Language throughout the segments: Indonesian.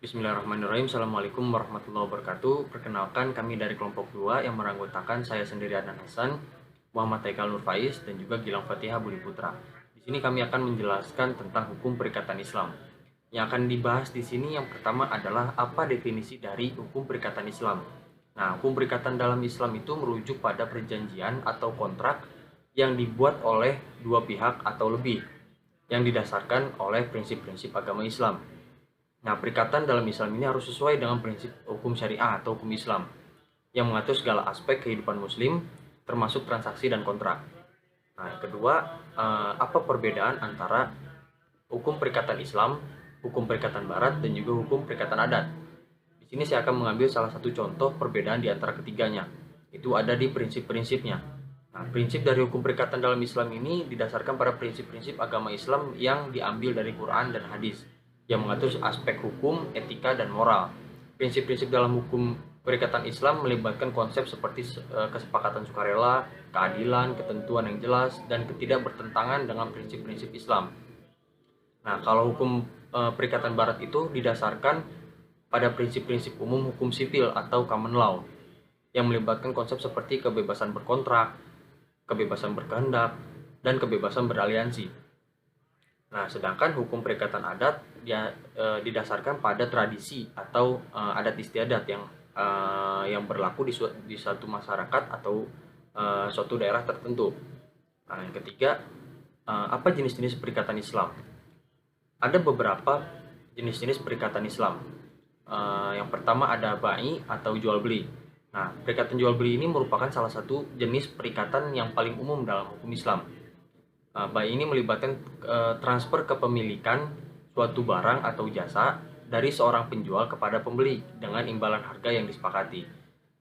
Bismillahirrahmanirrahim. Assalamualaikum warahmatullahi wabarakatuh. Perkenalkan, kami dari kelompok 2 yang meranggotakan saya sendiri Adnan Hasan, Muhammad Haikal Nur Faiz, dan juga Gilang Fatihah Budi Putra. Di sini kami akan menjelaskan tentang hukum perikatan Islam. Yang akan dibahas di sini yang pertama adalah apa definisi dari hukum perikatan Islam. Nah, hukum perikatan dalam Islam itu merujuk pada perjanjian atau kontrak yang dibuat oleh dua pihak atau lebih, yang didasarkan oleh prinsip-prinsip agama Islam. Nah, perikatan dalam Islam ini harus sesuai dengan prinsip hukum syariah atau hukum Islam yang mengatur segala aspek kehidupan muslim, termasuk transaksi dan kontrak. Nah, yang kedua, apa perbedaan antara hukum perikatan Islam, hukum perikatan Barat, dan juga hukum perikatan adat? Di sini saya akan mengambil salah satu contoh perbedaan di antara ketiganya. Itu ada di prinsip-prinsipnya. Nah, prinsip dari hukum perikatan dalam Islam ini didasarkan pada prinsip-prinsip agama Islam yang diambil dari Quran dan hadis, yang mengatur aspek hukum, etika, dan moral. Prinsip-prinsip dalam hukum perikatan Islam melibatkan konsep seperti kesepakatan sukarela, keadilan, ketentuan yang jelas, dan tidak bertentangan dengan prinsip-prinsip Islam. Nah, kalau hukum perikatan Barat itu didasarkan pada prinsip-prinsip umum hukum sipil atau common law, yang melibatkan konsep seperti kebebasan berkontrak, kebebasan berkehendak, dan kebebasan beraliansi. Nah, sedangkan hukum perikatan adat dia didasarkan pada tradisi atau adat istiadat yang berlaku di suatu masyarakat atau suatu daerah tertentu. Nah, yang ketiga, apa jenis-jenis perikatan Islam? Ada beberapa jenis-jenis perikatan Islam. Yang pertama ada bai atau jual beli. Nah, perikatan jual beli ini merupakan salah satu jenis perikatan yang paling umum dalam hukum Islam. Bai ini melibatkan transfer kepemilikan suatu barang atau jasa dari seorang penjual kepada pembeli dengan imbalan harga yang disepakati.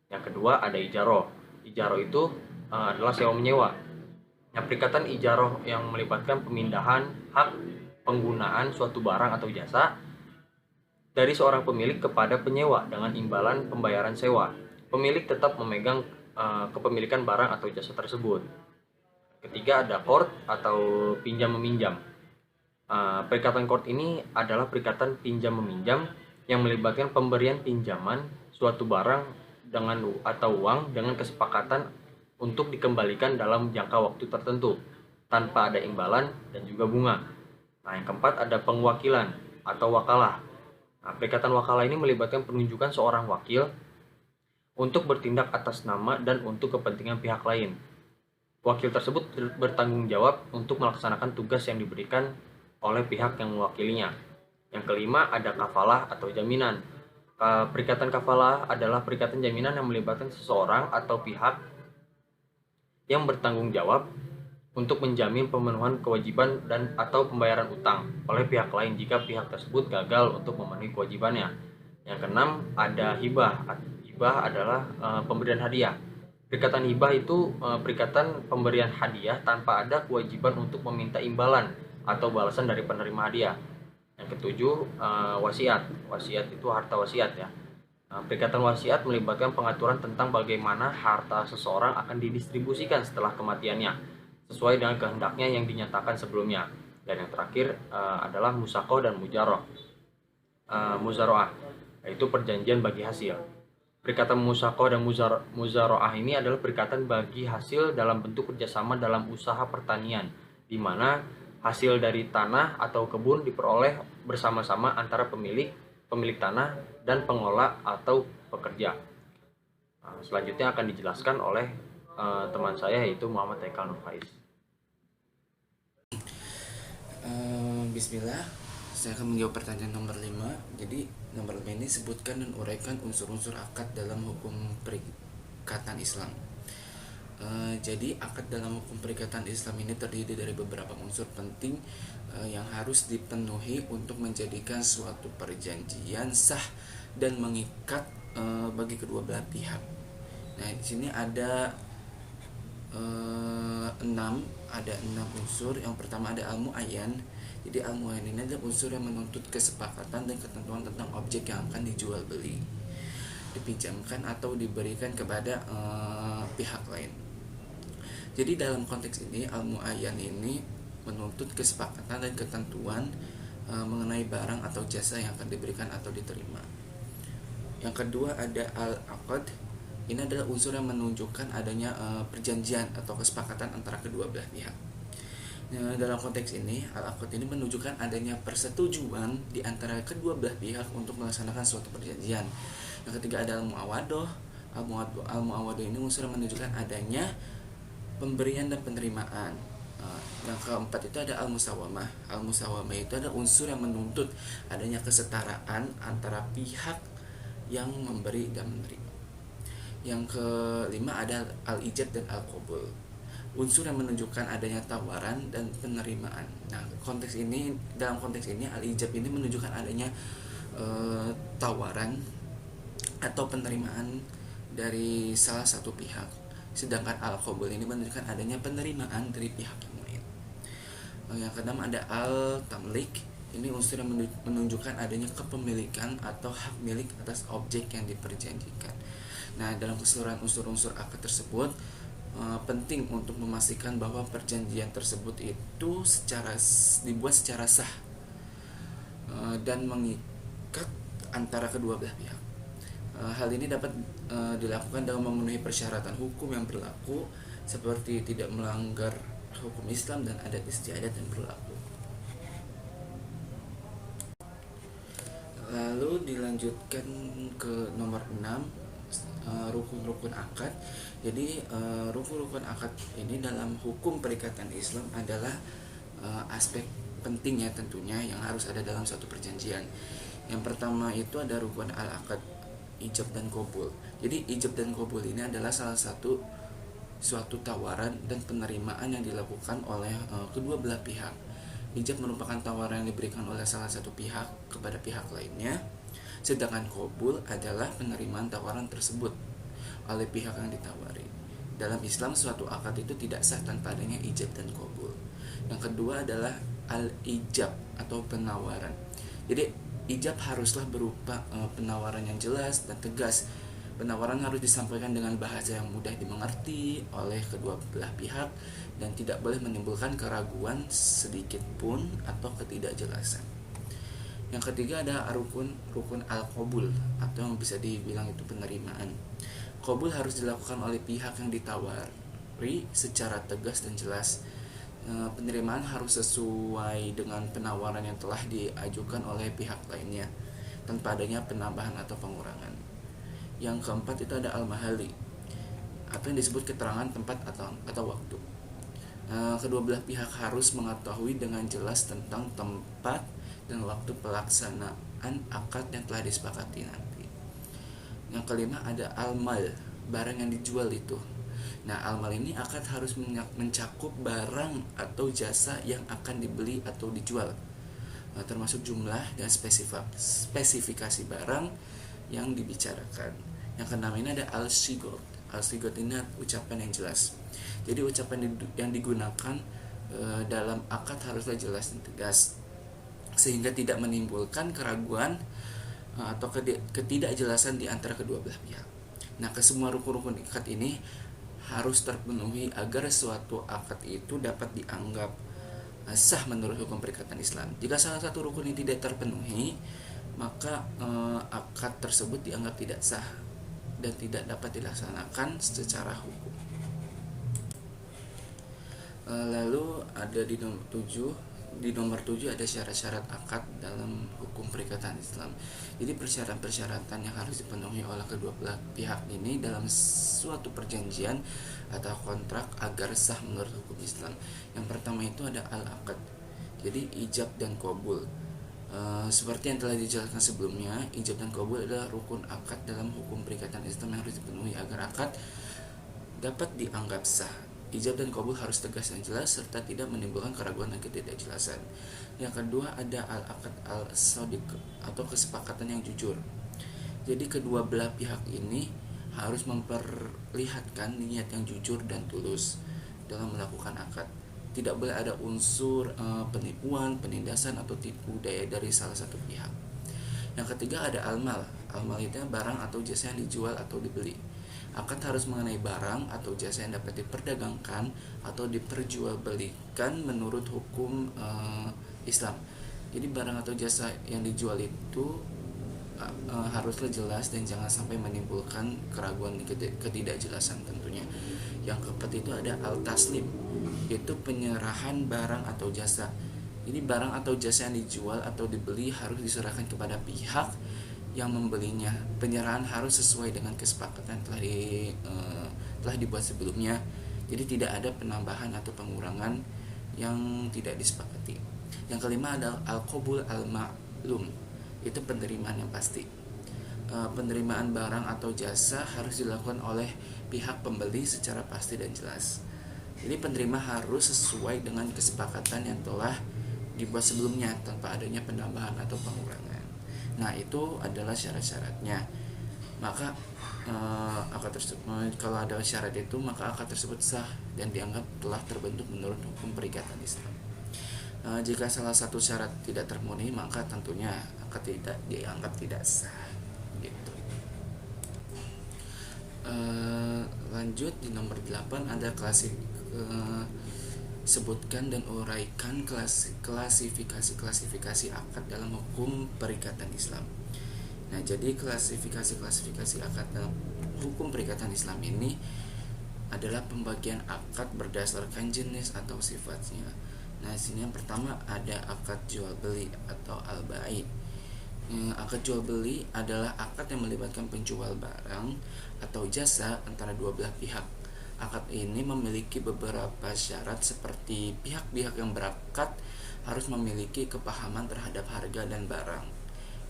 Yang kedua ada ijaroh. Ijaroh itu adalah sewa menyewa. Nah, perikatan ijaroh yang melibatkan pemindahan hak penggunaan suatu barang atau jasa dari seorang pemilik kepada penyewa dengan imbalan pembayaran sewa. Pemilik tetap memegang kepemilikan barang atau jasa tersebut. Ketiga ada qard atau pinjam meminjam. Perikatan qard ini adalah perikatan pinjam meminjam yang melibatkan pemberian pinjaman suatu barang dengan atau uang dengan kesepakatan untuk dikembalikan dalam jangka waktu tertentu tanpa ada imbalan dan juga bunga. Nah, yang keempat ada pengwakilan atau wakalah. Nah, perikatan wakalah ini melibatkan penunjukan seorang wakil untuk bertindak atas nama dan untuk kepentingan pihak lain. Wakil tersebut bertanggung jawab untuk melaksanakan tugas yang diberikan oleh pihak yang mewakilinya. Yang kelima ada kafalah atau jaminan. Perikatan kafalah adalah perikatan jaminan yang melibatkan seseorang atau pihak yang bertanggung jawab untuk menjamin pemenuhan kewajiban dan atau pembayaran utang oleh pihak lain jika pihak tersebut gagal untuk memenuhi kewajibannya. Yang keenam ada hibah. Hibah adalah pemberian hadiah. Perikatan hibah itu perikatan pemberian hadiah tanpa ada kewajiban untuk meminta imbalan atau balasan dari penerima hadiah. Yang ketujuh wasiat. Wasiat itu harta wasiat ya. Perikatan wasiat melibatkan pengaturan tentang bagaimana harta seseorang akan didistribusikan setelah kematiannya sesuai dengan kehendaknya yang dinyatakan sebelumnya. Dan yang terakhir adalah musaqah dan muzaroah, yaitu perjanjian bagi hasil. Perikatan musaqah dan muzaroah ini adalah perikatan bagi hasil dalam bentuk kerjasama dalam usaha pertanian, di mana hasil dari tanah atau kebun diperoleh bersama-sama antara pemilik tanah dan pengelola atau pekerja. Selanjutnya akan dijelaskan oleh teman saya yaitu Muhammad Haikal Nur Faiz. Bismillah, saya akan menjawab pertanyaan nomor 5. Jadi nomor 5 ini sebutkan dan uraikan unsur-unsur akad dalam hukum perikatan Islam. Jadi akad dalam hukum perikatan Islam ini terdiri dari beberapa unsur penting yang harus dipenuhi untuk menjadikan suatu perjanjian sah dan mengikat bagi kedua belah pihak. Nah, di sini ada 6 unsur. Yang pertama ada al-muayyan. Jadi al-muayyan ini adalah unsur yang menuntut kesepakatan dan ketentuan tentang objek yang akan dijual beli, dipinjamkan atau diberikan kepada pihak lain. Jadi dalam konteks ini al-muayyan ini menuntut kesepakatan dan ketentuan mengenai barang atau jasa yang akan diberikan atau diterima. Yang kedua ada al-aqd. Ini adalah unsur yang menunjukkan adanya perjanjian atau kesepakatan antara kedua belah pihak. Dalam konteks ini, al-aqd ini menunjukkan adanya persetujuan di antara kedua belah pihak untuk melaksanakan suatu perjanjian. Yang ketiga ada al-muawadoh. Al-muawadoh ini unsur yang menunjukkan adanya pemberian dan penerimaan. Yang keempat itu ada al-musawamah. Al-musawamah itu ada unsur yang menuntut adanya kesetaraan antara pihak yang memberi dan menerima. Yang kelima ada al-ijab dan al-qabul. Unsur yang menunjukkan adanya tawaran dan penerimaan. Nah, dalam konteks ini al-ijab ini menunjukkan adanya tawaran atau penerimaan dari salah satu pihak. Sedangkan al-qabul ini menunjukkan adanya penerimaan dari pihak yang lain. Yang keenam ada al-tamlik. Ini unsur yang menunjukkan adanya kepemilikan atau hak milik atas objek yang diperjanjikan. Nah, dalam keseluruhan unsur-unsur akad tersebut penting untuk memastikan bahwa perjanjian tersebut itu dibuat secara sah dan mengikat antara kedua belah pihak. Hal ini dapat dilakukan dengan memenuhi persyaratan hukum yang berlaku seperti tidak melanggar hukum Islam dan adat istiadat yang berlaku. Lalu dilanjutkan ke nomor 6, rukun-rukun akad. Jadi rukun-rukun akad ini dalam hukum perikatan Islam adalah aspek penting ya tentunya yang harus ada dalam suatu perjanjian. Yang pertama itu ada rukun al-akad, ijab dan qabul. Jadi ijab dan qabul ini adalah salah satu suatu tawaran dan penerimaan yang dilakukan oleh kedua belah pihak. Ijab merupakan tawaran yang diberikan oleh salah satu pihak kepada pihak lainnya, sedangkan qabul adalah penerimaan tawaran tersebut oleh pihak yang ditawari. Dalam Islam suatu akad itu tidak sah tanpa adanya ijab dan qabul. Yang kedua adalah al-ijab atau penawaran. Jadi ijab haruslah berupa penawaran yang jelas dan tegas. Penawaran harus disampaikan dengan bahasa yang mudah dimengerti oleh kedua belah pihak dan tidak boleh menimbulkan keraguan sedikit pun atau ketidakjelasan. Yang ketiga ada rukun al-qabul atau yang bisa dibilang itu penerimaan. Qabul harus dilakukan oleh pihak yang ditawari secara tegas dan jelas. Penerimaan harus sesuai dengan penawaran yang telah diajukan oleh pihak lainnya tanpa adanya penambahan atau pengurangan. Yang keempat itu ada al-mahali atau yang disebut keterangan tempat atau waktu. Kedua belah pihak harus mengetahui dengan jelas tentang tempat dan waktu pelaksanaan akad yang telah disepakati nanti. Yang kelima ada al-mal, barang yang dijual itu. Nah, al-mal ini akad harus mencakup barang atau jasa yang akan dibeli atau dijual, termasuk jumlah dan spesifikasi barang yang dibicarakan. Yang keenam ini ada al-sigot. Al-sigot ini ucapan yang jelas. Jadi ucapan yang digunakan dalam akad haruslah jelas dan tegas, sehingga tidak menimbulkan keraguan atau ketidakjelasan di antara kedua belah pihak. Nah, kesemua rukun-rukun akad ini harus terpenuhi agar suatu akad itu dapat dianggap sah menurut hukum perikatan Islam. Jika salah satu rukun ini tidak terpenuhi, maka akad tersebut dianggap tidak sah dan tidak dapat dilaksanakan secara hukum. Lalu ada di nomor 7 ada syarat-syarat akad dalam hukum perikatan Islam. Jadi persyaratan-persyaratan yang harus dipenuhi oleh kedua belah pihak ini dalam suatu perjanjian atau kontrak agar sah menurut hukum Islam. Yang pertama itu ada al-akad. Jadi ijab dan qabul. Seperti yang telah dijelaskan sebelumnya, ijab dan qabul adalah rukun akad dalam hukum perikatan Islam yang harus dipenuhi agar akad dapat dianggap sah. Ijab dan qabul harus tegas dan jelas serta tidak menimbulkan keraguan dan ketidakjelasan. Yang kedua ada al-akad al-sadiq atau kesepakatan yang jujur. Jadi kedua belah pihak ini harus memperlihatkan niat yang jujur dan tulus dalam melakukan akad. Tidak boleh ada unsur penipuan, penindasan atau tipu daya dari salah satu pihak. Yang ketiga ada al-mal. Al-mal itu barang atau jasa yang dijual atau dibeli. Akad harus mengenai barang atau jasa yang dapat diperdagangkan atau diperjualbelikan menurut hukum Islam. Jadi barang atau jasa yang dijual itu haruslah jelas dan jangan sampai menimbulkan keraguan ketidakjelasan tentunya. Yang keempat itu ada al-taslim, yaitu penyerahan barang atau jasa. Ini barang atau jasa yang dijual atau dibeli harus diserahkan kepada pihak yang membelinya. Penyerahan harus sesuai dengan kesepakatan telah dibuat sebelumnya. Jadi tidak ada penambahan atau pengurangan yang tidak disepakati. Yang kelima ada al-qabul al-ma'lum, itu penerimaan yang pasti. Penerimaan barang atau jasa harus dilakukan oleh pihak pembeli secara pasti dan jelas. Jadi penerima harus sesuai dengan kesepakatan yang telah dibuat sebelumnya tanpa adanya penambahan atau pengurangan. Nah, itu adalah syarat-syaratnya. Maka akad tersebut, kalau ada syarat itu, maka akad tersebut sah dan dianggap telah terbentuk menurut hukum perikatan Islam. Jika salah satu syarat tidak terpenuhi, maka tentunya akad tidak dianggap tidak sah. Gitu. Lanjut di nomor 8 ada sebutkan dan uraikan klasifikasi akad dalam hukum perikatan Islam. Nah, jadi klasifikasi akad dalam hukum perikatan Islam ini adalah pembagian akad berdasarkan jenis atau sifatnya. Nah, sini yang pertama ada akad jual beli atau al-bai'. Akad jual beli adalah akad yang melibatkan penjual barang atau jasa antara dua belah pihak. Akad ini memiliki beberapa syarat seperti pihak-pihak yang berakad harus memiliki kepahaman terhadap harga dan barang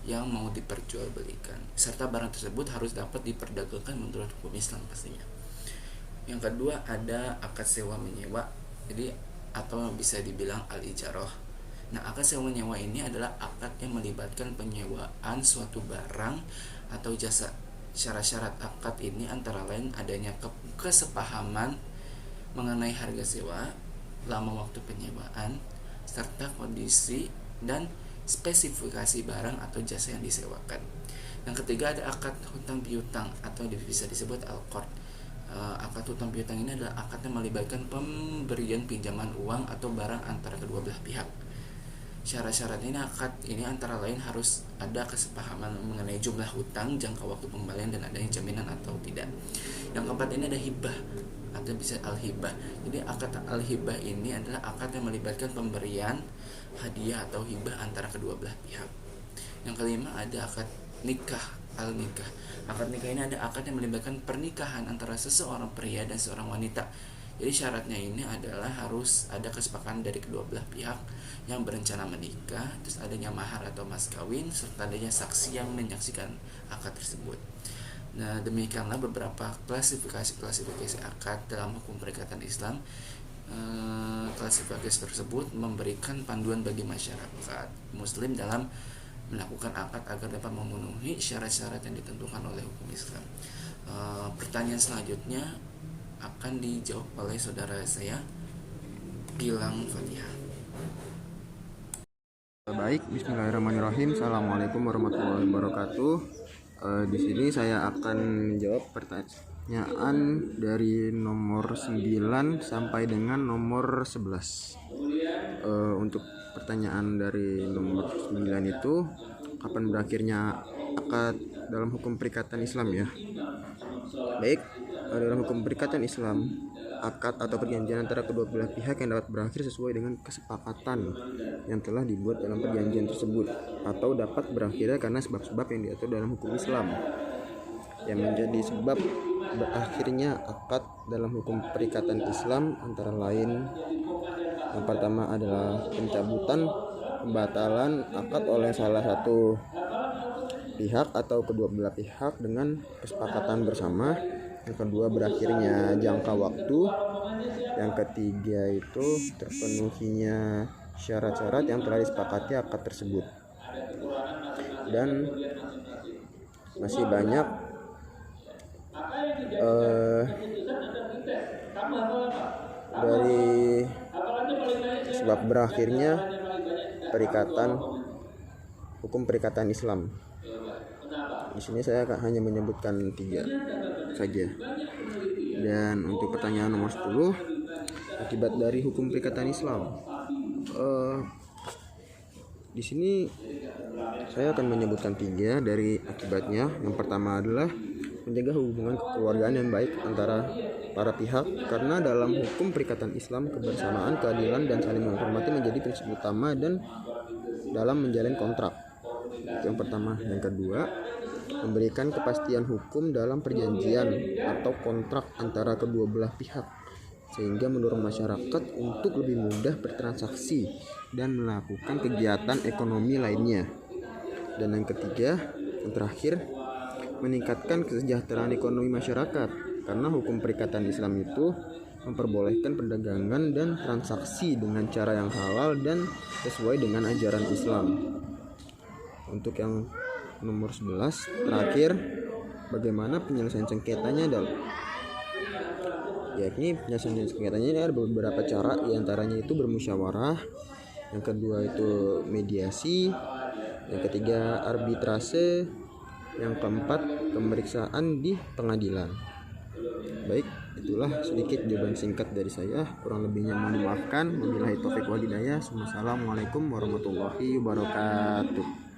yang mau diperjualbelikan, serta barang tersebut harus dapat diperdagangkan menurut hukum Islam pastinya. Yang kedua ada akad sewa menyewa, jadi atau bisa dibilang al-ijarah. Nah, akad sewa menyewa ini adalah akad yang melibatkan penyewaan suatu barang atau jasa. Syarat-syarat akad ini antara lain adanya kesepahaman mengenai harga sewa, lama waktu penyewaan, serta kondisi dan spesifikasi barang atau jasa yang disewakan. Yang ketiga ada akad hutang piutang atau bisa disebut al-qard. Akad hutang piutang ini adalah akad yang melibatkan pemberian pinjaman uang atau barang antara kedua belah pihak. Syarat-syarat ini akad ini antara lain harus ada kesepahaman mengenai jumlah hutang, jangka waktu pembalian, dan adanya jaminan atau tidak. Yang keempat ini ada hibah atau bisa al-hibah. Jadi akad al-hibah ini adalah akad yang melibatkan pemberian hadiah atau hibah antara kedua belah pihak. Yang kelima ada akad nikah al-nikah. Akad nikah ini ada akad yang melibatkan pernikahan antara seseorang pria dan seorang wanita. Jadi syaratnya ini adalah harus ada kesepakatan dari kedua belah pihak yang berencana menikah, terus adanya mahar atau mas kawin, serta adanya saksi yang menyaksikan akad tersebut. Nah, demikianlah beberapa klasifikasi akad dalam hukum perikatan Islam. Klasifikasi tersebut memberikan panduan bagi masyarakat Muslim dalam melakukan akad agar dapat memenuhi syarat-syarat yang ditentukan oleh hukum Islam. Pertanyaan selanjutnya akan dijawab oleh saudara saya, Gilang Fatihah. Baik, bismillahirrahmanirrahim. Assalamualaikum warahmatullahi wabarakatuh. Di sini saya akan menjawab pertanyaan dari nomor 9 sampai dengan nomor 11. Untuk pertanyaan dari nomor 9 itu, kapan berakhirnya akad dalam hukum perikatan Islam ya? Baik, dalam hukum perikatan Islam, akad atau perjanjian antara kedua belah pihak yang dapat berakhir sesuai dengan kesepakatan yang telah dibuat dalam perjanjian tersebut, atau dapat berakhirnya karena sebab-sebab yang diatur dalam hukum Islam. Yang menjadi sebab berakhirnya akad dalam hukum perikatan Islam antara lain, yang pertama adalah pencabutan, pembatalan akad oleh salah satu pihak atau kedua belah pihak dengan kesepakatan bersama. Yang kedua, berakhirnya jangka waktu. Yang ketiga itu terpenuhinya syarat-syarat yang telah disepakati akad tersebut. Dan masih banyak dari sebab berakhirnya hukum perikatan Islam. Di sini saya hanya menyebutkan 3 saja. Dan untuk pertanyaan nomor 10, akibat dari hukum perikatan Islam, Di sini saya akan menyebutkan 3 dari akibatnya. Yang pertama adalah menjaga hubungan kekeluargaan yang baik antara para pihak, karena dalam hukum perikatan Islam kebersamaan, keadilan, dan saling menghormati menjadi prinsip utama dan dalam menjalin kontrak. Itu yang pertama. Yang kedua, memberikan kepastian hukum dalam perjanjian atau kontrak antara kedua belah pihak, sehingga mendorong masyarakat untuk lebih mudah bertransaksi dan melakukan kegiatan ekonomi lainnya. Dan yang ketiga, yang terakhir, meningkatkan kesejahteraan ekonomi masyarakat, karena hukum perikatan Islam itu memperbolehkan perdagangan dan transaksi dengan cara yang halal dan sesuai dengan ajaran Islam. Untuk yang nomor 11 terakhir, bagaimana penyelesaian sengketanya adalah yakni penyelesaian sengketanya ada beberapa cara, diantaranya itu bermusyawarah, yang kedua itu mediasi, yang ketiga arbitrase, yang keempat pemeriksaan di pengadilan. Baik, itulah sedikit jawaban singkat dari saya. Kurang lebihnya mohon dimaafkan. Wabillahi taufiq wal hidayah. Wassalamualaikum warahmatullahi wabarakatuh.